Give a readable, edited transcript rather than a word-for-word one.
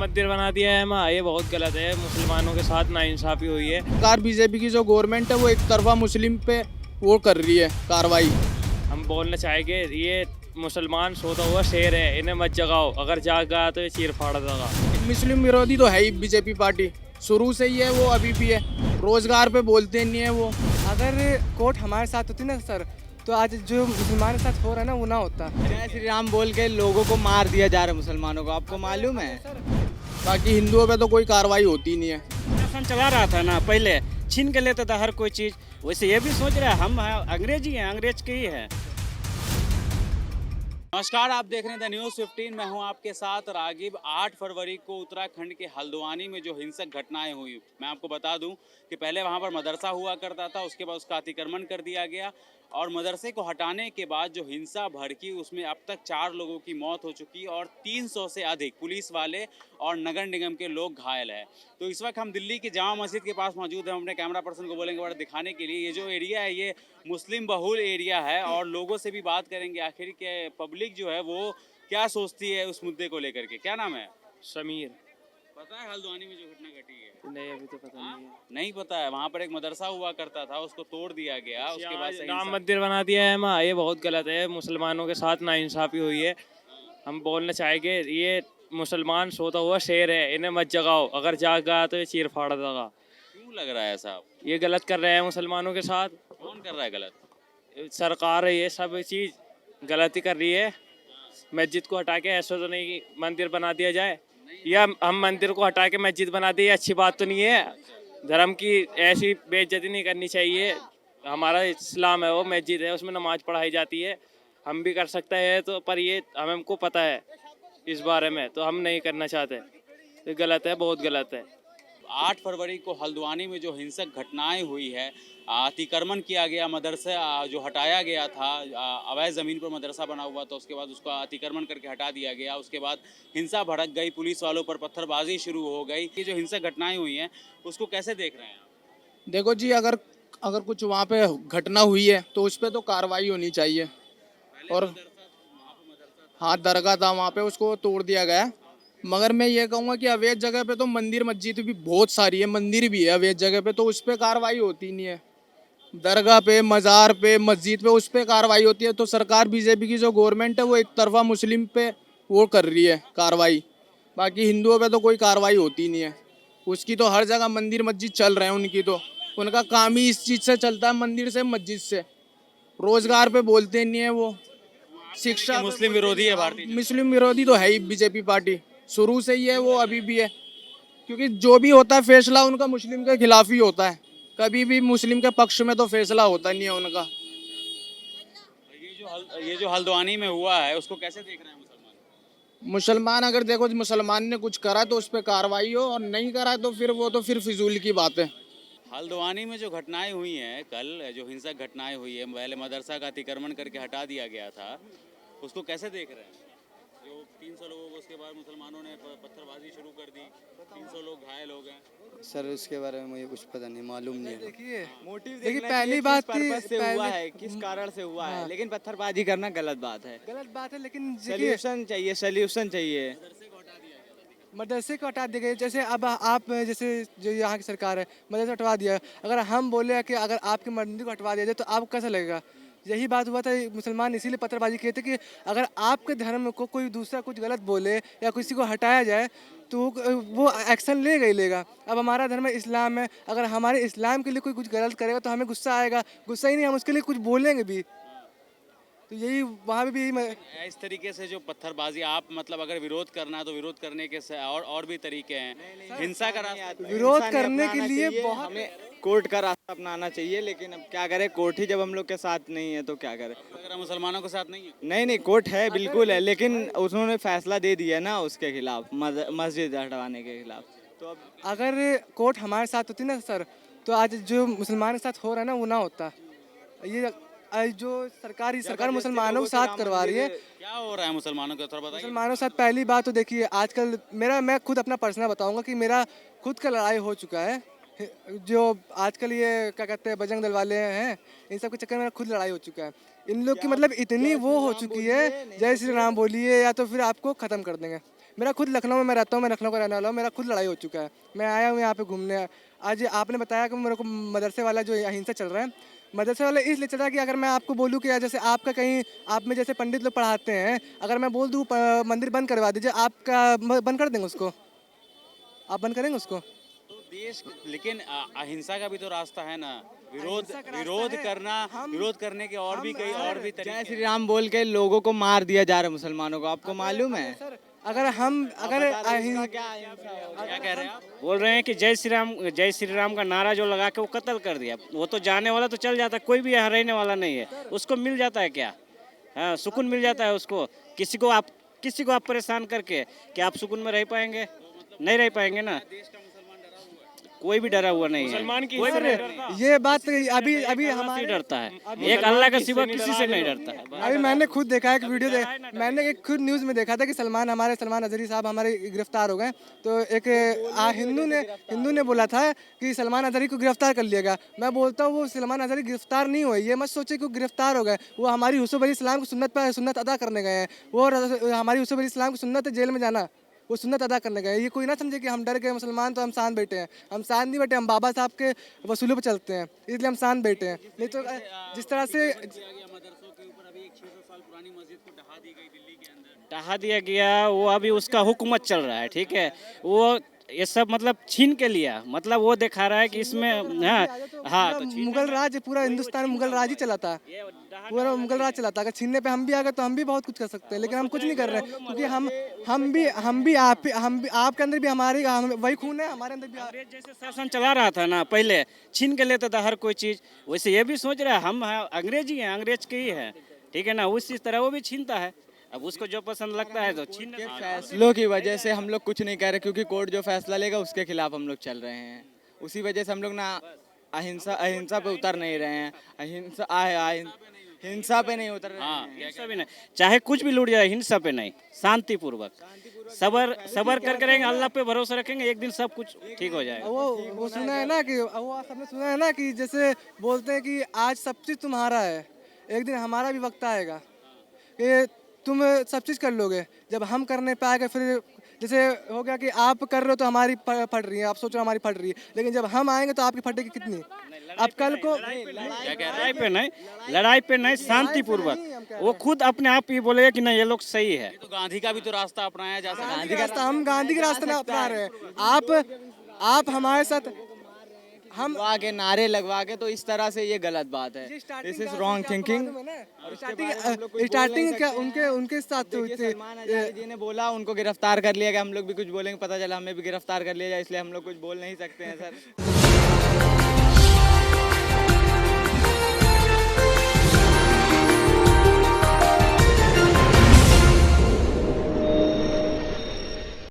मंदिर बना दिया है वहाँ, ये बहुत गलत है। मुसलमानों के साथ नाइंसाफी हुई है। सरकार बीजेपी की जो गवर्नमेंट है वो एक तरफा मुस्लिम पे वो कर रही है कार्रवाई। हम बोलना चाहेंगे ये मुसलमान सोता हुआ शेर है, इन्हें मत जगाओ, अगर जाग गया तो ये चीर फाड़ देगा। मुस्लिम विरोधी तो है ही बीजेपी पार्टी, शुरू से ही है वो, अभी भी है। रोजगार पे बोलते नहीं है वो। अगर कोर्ट हमारे साथ होती ना सर, तो आज जो मुसलमान के साथ हो रहा है ना वो ना होता। जय श्री राम बोल के लोगों को मार दिया जा रहा है मुसलमानों को, आपको मालूम है? बाकी हिंदुओं पे तो कोई कार्रवाई होती नहीं है। शासन चला रहा था ना, पहले छीन के लेता था हर कोई चीज़, वैसे ये भी सोच रहा है हम अंग्रेजी हैं, अंग्रेज के ही है। नमस्कार, आप देख रहे हैं द न्यूज़ 15। मैं हूं आपके साथ रागिब। 8 फरवरी को उत्तराखंड के हल्द्वानी में जो हिंसक घटनाएं हुई, मैं आपको बता दूं कि पहले वहां पर मदरसा हुआ करता था, उसके बाद उसका अतिक्रमण कर दिया गया और मदरसे को हटाने के बाद जो हिंसा भड़की उसमें अब तक 4 लोगों की मौत हो चुकी और 300 से अधिक पुलिस वाले और नगर निगम के लोग घायल हैं। तो इस वक्त हम दिल्ली की जामा मस्जिद के पास मौजूद हैं। हम अपने कैमरा पर्सन को बोलेंगे बड़ा दिखाने के लिए। ये जो एरिया है ये मुस्लिम बहुल एरिया है और लोगों से भी बात करेंगे आखिर के पब्लिक जो है वो क्या सोचती है उस मुद्दे को लेकर के। क्या नाम है? समीर। पता है हल्द्वानी में जो घटना घटी है? नहीं, अभी तो पता नहीं है। नहीं पता है। वहाँ पर एक मदरसा हुआ करता था, उसको तोड़ दिया गया, उसके बाद से राम मंदिर बना दिया है वहाँ, ये बहुत गलत है। मुसलमानों के साथ नाइंसाफी हुई है। हम बोलना चाहेंगे ये मुसलमान सोता हुआ शेर है, इन्हें मत जगाओ, अगर जाग गया तो ये चीर फाड़ देगा। क्यों लग रहा है साहब? ये गलत कर रहे हैं मुसलमानों के साथ। कौन कर रहा है गलत? सरकार है, ये सब चीज़ गलती कर रही है। मस्जिद को हटा के ऐसा तो नहीं कि मंदिर बना दिया जाए, या हम मंदिर को हटा के मस्जिद बना दिए, अच्छी बात तो नहीं है। धर्म की ऐसी बेइज्जती नहीं करनी चाहिए। हमारा इस्लाम है, वो मस्जिद है, उसमें नमाज पढ़ाई जाती है, हम भी कर सकते हैं। तो पर ये हमको पता है इस बारे में, तो हम नहीं करना चाहते। ये गलत है, बहुत गलत है। 8 फरवरी को हल्द्वानी में जो हिंसक घटनाएं हुई है, अतिक्रमण किया गया, मदरसा जो हटाया गया था, अवैध ज़मीन पर मदरसा बना हुआ था, उसके बाद उसका अतिक्रमण करके हटा दिया गया, उसके बाद हिंसा भड़क गई, पुलिस वालों पर पत्थरबाजी शुरू हो गई। ये जो हिंसक घटनाएं हुई हैं उसको कैसे देख रहे हैं आप? देखो जी, अगर अगर कुछ वहाँ पे घटना हुई है तो उस पर तो कार्रवाई होनी चाहिए। और हाँ, दरगाह था वहाँ पे, उसको तोड़ दिया गया। मगर मैं ये कहूँगा कि अवैध जगह पे तो मंदिर मस्जिद भी बहुत सारी है, मंदिर भी है अवैध जगह पे, तो उस पर कार्रवाई होती नहीं है। दरगाह पे, मज़ार पे, मस्जिद पे उस पर कार्रवाई होती है। तो सरकार बीजेपी की जो गवर्नमेंट है वो एक तरफा मुस्लिम पे वो कर रही है कार्रवाई। बाकी हिंदुओं पे तो कोई कार्रवाई होती नहीं है। उसकी तो हर जगह मंदिर मस्जिद चल रहे हैं, उनकी तो उनका काम ही इस चीज़ से चलता है, मंदिर से मस्जिद से। रोजगार पे बोलते नहीं है वो, शिक्षा मुस्लिम विरोधी है भारतीय मुस्लिम विरोधी तो है ही बीजेपी पार्टी, शुरू से ही है वो, अभी भी है। क्योंकि जो भी होता है फैसला उनका मुस्लिम के खिलाफ ही होता है, कभी भी मुस्लिम के पक्ष में तो फैसला होता नहीं है उनका। ये जो हल्द्वानी में हुआ है उसको कैसे देख रहे हैं मुसलमान? मुसलमान अगर देखो मुसलमान ने कुछ करा तो उस पर कार्रवाई हो, और नहीं करा तो फिर वो तो फिर फिजूल की बात है। हल्द्वानी में जो घटनाएं हुई हैं कल, जो हिंसक घटनाएं हुई है, पहले मदरसा का अतिक्रमण करके हटा दिया गया था, उसको कैसे देख रहे हैं? जो 300 लोगों को उसके बाद मुसलमानों ने पत्थरबाजी शुरू कर दी, 300 लोग घायल हो गए। सर उसके बारे में मुझे कुछ पता नहीं, मालूम नहीं है। देखिए पहली बात से हुआ है, किस कारण से हुआ है, लेकिन पत्थरबाजी करना गलत बात है। गलत बात है, लेकिन सॉल्यूशन चाहिए, सॉल्यूशन चाहिए। मदरसे को हटा दिए गए। जैसे अब आप, जैसे जो यहाँ की सरकार है, मदरसा हटवा दिया। अगर हम बोले कि अगर आपके मंदिर को हटवा दिया जाए तो आपको कैसा लगेगा? यही बात हुआ था, मुसलमान इसीलिए पत्थरबाजी किए थे कि अगर आपके धर्म को कोई दूसरा कुछ गलत बोले या किसी को हटाया जाए तो वो एक्शन लेगा ही लेगा। अब हमारा धर्म इस्लाम है, अगर हमारे इस्लाम के लिए कोई कुछ गलत करेगा तो हमें गुस्सा आएगा, गुस्सा ही नहीं, हम उसके लिए कुछ बोलेंगे भी। तो यही वहाँ भी इस तरीके से जो पत्थरबाजी, आप मतलब अगर विरोध करना है तो विरोध करने के और भी तरीके हैं। हिंसा का रास्ता विरोध करने के लिए बहुत हमें कोर्ट का रास्ता अपनाना चाहिए, लेकिन अब क्या करें, कोर्ट ही जब हम लोग के साथ नहीं है तो क्या करें। अगर मुसलमानों के साथ नहीं है, नहीं, कोर्ट है बिल्कुल है, लेकिन उन्होंने फैसला दे दिया ना उसके खिलाफ, मस्जिद हटवाने के खिलाफ। तो अब अगर कोर्ट हमारे साथ होती ना सर, तो आज जो मुसलमान के साथ हो रहा है ना वो ना होता। ये जो सरकार मुसलमानों के साथ करवा रही है। क्या हो रहा है मुसलमानों के? थोड़ा बताइए। मुसलमानों के साथ पहली बात तो देखिए, आजकल मैं खुद अपना पर्सनल बताऊंगा कि मेरा खुद का लड़ाई हो चुका है। जो आजकल ये क्या कहते हैं बजरंग दल वाले हैं, इन सब के चक्कर में मेरा खुद लड़ाई हो चुका है। इन लोग की मतलब इतनी वो हो चुकी है, जय श्री राम बोलिए या तो फिर आपको ख़त्म कर देंगे। मेरा खुद लखनऊ में मैं रहता हूँ, मैं लखनऊ का रहने वाला हूँ, मेरा खुद लड़ाई हो चुका है। मैं आया हूँ यहाँ पे घूमने। आज आपने बताया कि मेरे को मदरसे वाला जो अहिंसा चल रहा है, मदरसे वाला इसलिए चल रहा है कि अगर मैं आपको बोलूँ कि जैसे आपका कहीं आप में जैसे पंडित लोग पढ़ाते हैं, अगर मैं बोल दूँ मंदिर बंद करवा दीजिए, आपका बंद कर देंगे उसको? आप बंद करेंगे उसको? तो देश, लेकिन अहिंसा का भी तो रास्ता है ना, विरोध अहिंसा का रास्ता विरोध है। करना, विरोध करने के और भी कई और भी जय तरीके श्री राम बोल के लोगों को मार दिया जा रहा है मुसलमानों को, आपको मालूम है? सर अगर हम अगर अहिंसा क्या अहिंसा है? क्या कह रहे हैं आप? बोल रहे हैं कि जय श्री राम का नारा जो लगा के वो कत्ल कर दिया, वो तो जाने वाला तो चल जाता है, कोई भी यहाँ रहने वाला नहीं है, उसको मिल जाता है क्या? हाँ, सुकून मिल जाता है उसको। किसी को आप परेशान करके क्या आप सुकून में रह पाएंगे? नहीं रह पाएंगे ना। कोई भी डरा हुआ नहीं है, मुसलमान की कोई भी इज्जत नहीं है। डरता। ये बात अभी अभी से हमारे डरता है, एक अल्लाह के सिवा किसी से नहीं डरता है। अभी मैंने खुद देखा एक वीडियो मैंने एक खुद न्यूज़ में देखा था कि सलमान अजहरी साहब हमारे गिरफ्तार हो गए। तो एक हिंदू ने बोला था कि सलमान अजहरी को गिरफ्तार कर लिया गया। मैं बोलता हूँ वो सलमान अजहरी गिरफ्तार नहीं हुए, ये मत सोचे कि गिरफ्तार हो गए, वो हमारी यूसुफ अली इस्लाम की सुन्नत अदा करने गए हैं। वो हमारी यूसुफ अली इस्लाम की सुन्नत है जेल में जाना, वो सुन्नत अदा करने गए। ये कोई ना समझे कि हम डर गए मुसलमान तो हम शांत बैठे हैं। हम शांत नहीं बैठे, हम बाबा साहब के वसूलों पर चलते हैं, इसलिए हम शांत बैठे हैं। नहीं तो जिस तरह से मदरसों के ऊपर अभी एक 600 साल पुरानी मस्जिद को ढहा दी गई दिल्ली के अंदर। ढहा दिया गया, वो अभी उसका हुकूमत चल रहा है, ठीक है। वो ये सब मतलब छीन के लिया, मतलब वो दिखा रहा है कि इसमें हाँ तो मुगल राज, पूरा हिंदुस्तान मुगल राज ही चला था, पूरा मुगल राज चला था। अगर छीनने पे हम भी आ गए तो हम भी बहुत कुछ कर सकते हैं, लेकिन हम कुछ नहीं कर रहे हैं क्योंकि हम भी आपके अंदर भी वही खून है, हमारे अंदर भी अंग्रेज जैसे शासन चला रहा था ना पहले, छीन के लेता था हर कोई चीज, वैसे ये भी सोच रहा है हम अंग्रेज ही हैं, अंग्रेज के ही है, ठीक है ना। उसी तरह वो भी छीनता है, अब उसको जो पसंद लगता है तो छीन। फैसलों की वजह से हम लोग कुछ नहीं कह रहे, क्योंकि कोर्ट जो फैसला लेगा उसके खिलाफ हम लोग चल रहे हैं। उसी वजह से हम लोग ना अहिंसा पे उतर नहीं रहे हैं, हिंसा पे नहीं उतर रहे हैं। हिंसा भी नहीं, चाहे कुछ भी लूट जाए, हिंसा पे नहीं, शांति पूर्वक सबर करके रहेंगे, अल्लाह पे भरोसा रखेंगे, एक दिन सब कुछ ठीक हो जाएगा। वो सुना है ना कि वो सबने सुना है ना कि जैसे बोलते हैं कि आज सब चीज़ तुम्हारा है, एक दिन हमारा भी वक्त आएगा कि तुम सब चीज़ कर लोगे। जब हम करने पे आएगा, फिर जैसे हो गया कि आप कर रहे हो तो हमारी फट रही है, आप सोच रहे हो हमारी फट रही है, लेकिन जब हम आएंगे तो आपकी फटेगी कितनी। अब कल को लड़ाई पे नहीं, शांति पूर्वक वो खुद अपने आप ही बोलेगा कि नहीं ये लोग सही है। तो गांधी का भी तो रास्ता अपनाया जा सकता है। हम गांधी के रास्ते में अपना रहे हैं। आप हमारे साथ हम लगवा के नारे लगवा के, तो इस तरह से ये गलत बात है। This is wrong thinking. Starting क्या उनके साथ हुई थी। सलमान अजहरी जी ने बोला उनको गिरफ्तार कर लिया गया, हम लोग भी कुछ बोलेंगे, पता चला हमें भी गिरफ्तार कर लिया जाए, इसलिए हम लोग कुछ बोल नहीं सकते हैं सर।